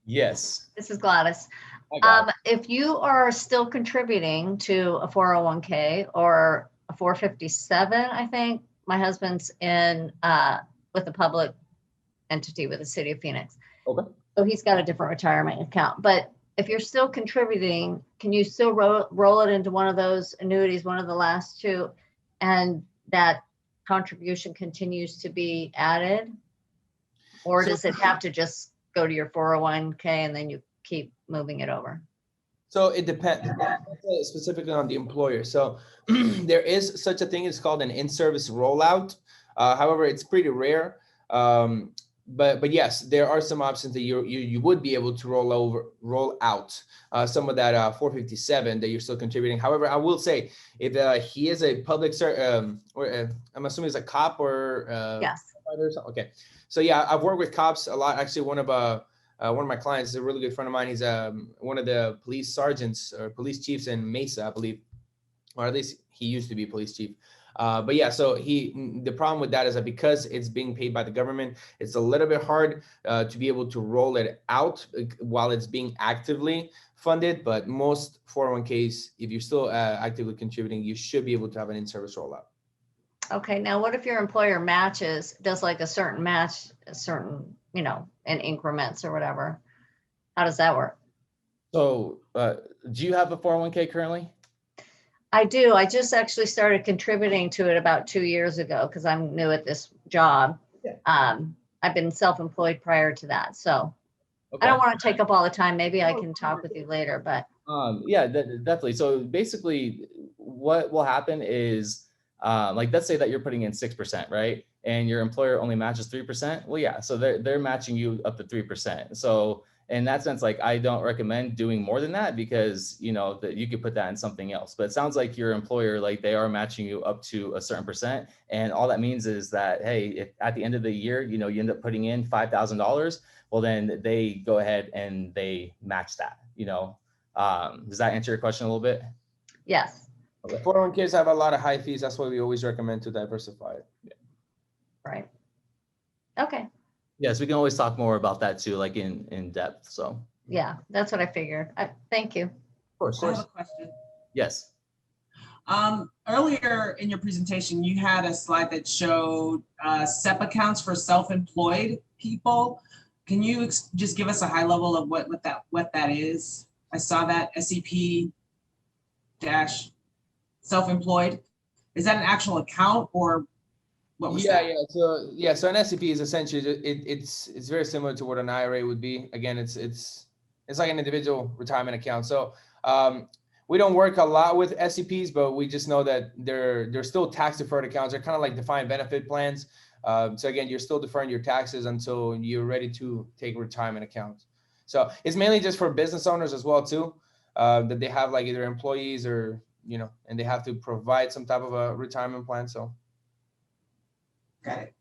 Yes. This is Gladys. I got it. If you are still contributing to a 401k or a 457, I think my husband's in with a public entity with the city of Phoenix. Okay. So he's got a different retirement account. But if you're still contributing, can you still roll it into one of those annuities, one of the last two, and that contribution continues to be added? Or So- does it have to just go to your 401k and then you keep moving it over? So it depends specifically on the employer. So there is such a thing. It's called an in-service rollout. However, it's pretty rare. But yes, there are some options that you would be able to roll out some of that 457 that you're still contributing. However, I will say if he is a public or I'm assuming he's a cop or Yes. okay. So yeah, I've worked with cops a lot. Actually, one of my clients is a really good friend of mine. He's one of the police sergeants or police chiefs in Mesa, I believe, or at least he used to be police chief. But yeah, so the problem with that is that because it's being paid by the government, it's a little bit hard to be able to roll it out while it's being actively funded. But most 401ks, if you're still actively contributing, you should be able to have an in-service rollout. Okay, now what if your employer does like a certain match, a certain, in increments or whatever? How does that work? So do you have a 401k currently? I do. I just actually started contributing to it about 2 years ago because I'm new at this job. Yeah. I've been self-employed prior to that. So Okay. I don't want to take up all the time. Maybe I can talk with you later, but Yeah, definitely. So basically what will happen is, like, let's say that you're putting in 6%, right? And your employer only matches 3%. Well, yeah. So they're matching you up to 3%. So in that sense, like, I don't recommend doing more than that because, that you could put that in something else. But it sounds like your employer, like, they are matching you up to a certain percent. And all that means is that, hey, if at the end of the year, you end up putting in $5,000, well, then they go ahead and they match that, Does that answer your question a little bit? yes. Okay. 401ks have a lot of high fees. That's why we always recommend to diversify it. Yeah. Right. Okay. Yes, we can always talk more about that too, like in depth. So Yeah, that's what I figured. Thank you. of course. I have a question. Yes. Earlier in your presentation, you had a slide that showed SEP accounts for self-employed people. Can you just give us a high level of what that is? I saw that SEP dash self-employed. Is that an actual account or what was that? So an SEP is essentially it's very similar to what an IRA would be. Again, it's like an individual retirement account. So we don't work a lot with SEPs, but we just know that they're still tax deferred accounts. They're kind of like defined benefit plans. So again, you're still deferring your taxes until you're ready to take retirement accounts. So it's mainly just for business owners as well too, that they have like either employees or and they have to provide some type of a retirement plan. So. Got it.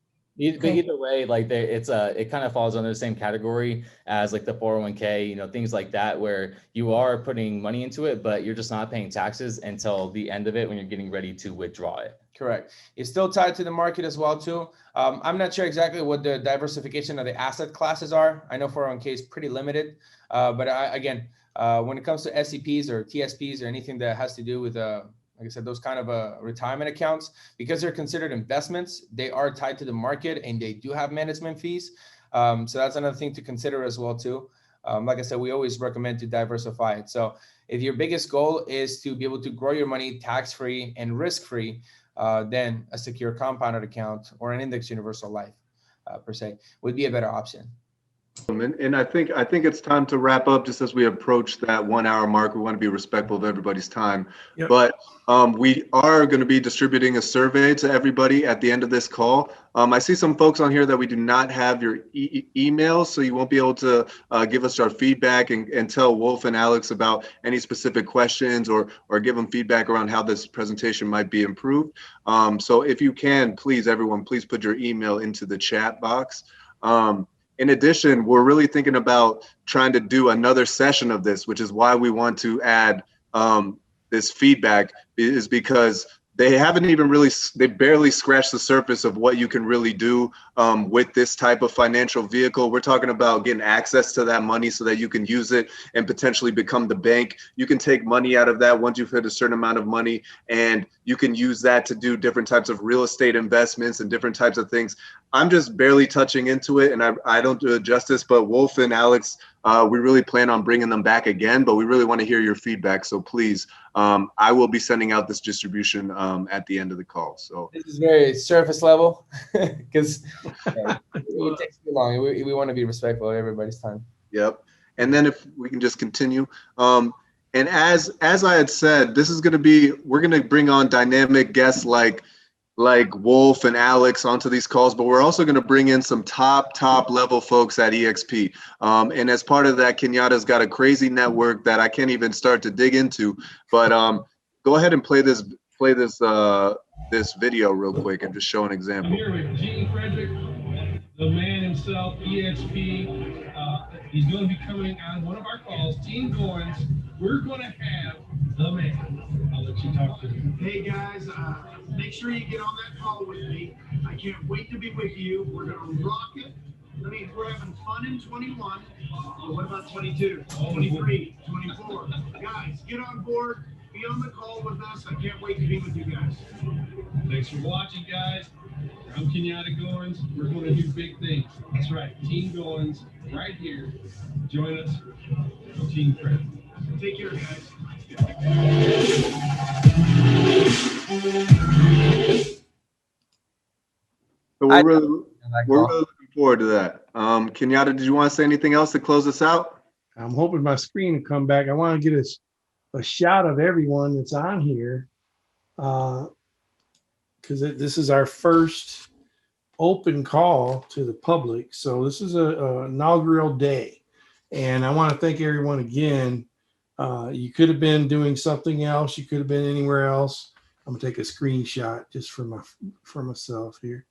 But either way, like it kind of falls under the same category as like the 401k, things like that, where you are putting money into it, but you're just not paying taxes until the end of it when you're getting ready to withdraw it. Correct. It's still tied to the market as well too. I'm not sure exactly what the diversification of the asset classes are. I know 401k is pretty limited, but when it comes to SEPs or TSPs or anything that has to do with like I said, those kind of retirement accounts, because they're considered investments, they are tied to the market and they do have management fees. So that's another thing to consider as well too. Like I said, we always recommend to diversify it. So if your biggest goal is to be able to grow your money tax-free and risk-free, then a secure compounded account or an index universal life per se would be a better option. And I think it's time to wrap up just as we approach that 1 hour mark. We want to be respectful of everybody's time. Yep. But we are going to be distributing a survey to everybody at the end of this call. I see some folks on here that we do not have your emails, so you won't be able to give us our feedback and tell Wulf and Alex about any specific questions or give them feedback around how this presentation might be improved. So if you can, please, everyone, please put your email into the chat box. In addition, we're really thinking about trying to do another session of this, which is why we want to add this feedback, is because they haven't even really, they barely scratched the surface of what you can really do with this type of financial vehicle. We're talking about getting access to that money so that you can use it and potentially become the bank. You can take money out of that once you've hit a certain amount of money, and you can use that to do different types of real estate investments and different types of things. I'm just barely touching into it, and I don't do it justice, but Wulf and Alex, we really plan on bringing them back again, but we really want to hear your feedback. So please, I will be sending out this distribution at the end of the call. So this is very surface level because it takes too long. We want to be respectful of everybody's time. Yep. And then if we can just continue. And as I had said, this is going to be, we're going to bring on dynamic guests like Wulf and Alex onto these calls, but we're also going to bring in some top level folks at EXP. And as part of that, Kenyatta's got a crazy network that I can't even start to dig into, but go ahead and play this video real quick and just show an example. I'm here with Gene Frederick, the man himself, EXP. He's going to be coming on one of our calls, Team Goins. We're going to have the man. I'll let you talk to him. Hey guys, make sure you get on that call with me. I can't wait to be with you. We're going to rock it. I mean, we're having fun in 21. What about 22, 23, 24? Guys, get on board. Be on the call with us. I can't wait to be with you guys. Thanks for watching, guys. I'm Kenyatta Goins. We're going to do big things. That's right. Team Goins right here. Join us on Team Fred. Take care, guys. So we're really looking forward to that. Kenyatta, did you want to say anything else to close us out? I'm hoping my screen will come back. I want to get a shot of everyone that's on here, because this is our first open call to the public. So this is a inaugural day, and I want to thank everyone again. You could have been doing something else. You could have been anywhere else. I'm gonna take a screenshot just for myself here.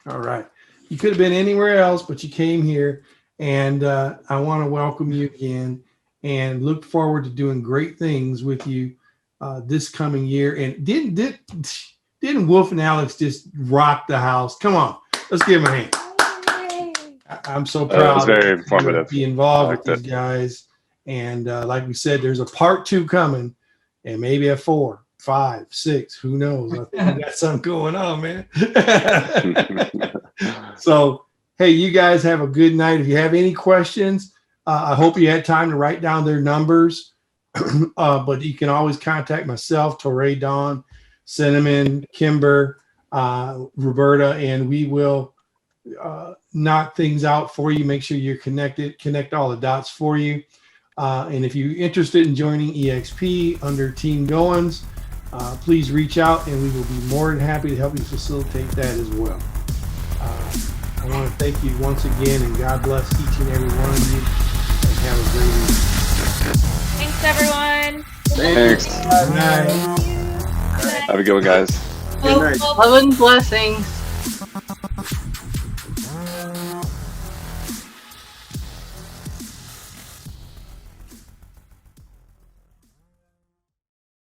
All right, you could have been anywhere else, but you came here, and I want to welcome you again, and look forward to doing great things with you this coming year. And didn't Wulf and Alex just rock the house? Come on, let's give them a hand. I'm so proud. That was very informative. To be involved with these guys. And like we said, there's a part 2 coming, and maybe a 4, 5, 6. Who knows? I think we got something going on, man. So, hey, you guys have a good night. If you have any questions, I hope you had time to write down their numbers. But you can always contact myself, Torre, Dawn, Cinnamon, Kimber, Roberta, and we will knock things out for you. Make sure you're connected, connect all the dots for you. And if you're interested in joining EXP under Team Goins, please reach out, and we will be more than happy to help you facilitate that as well. I want to thank you once again, and God bless each and every one of you, and have a great evening. Thanks, everyone. Thanks. Good night. Have a good one, guys. Good night. Love and blessings.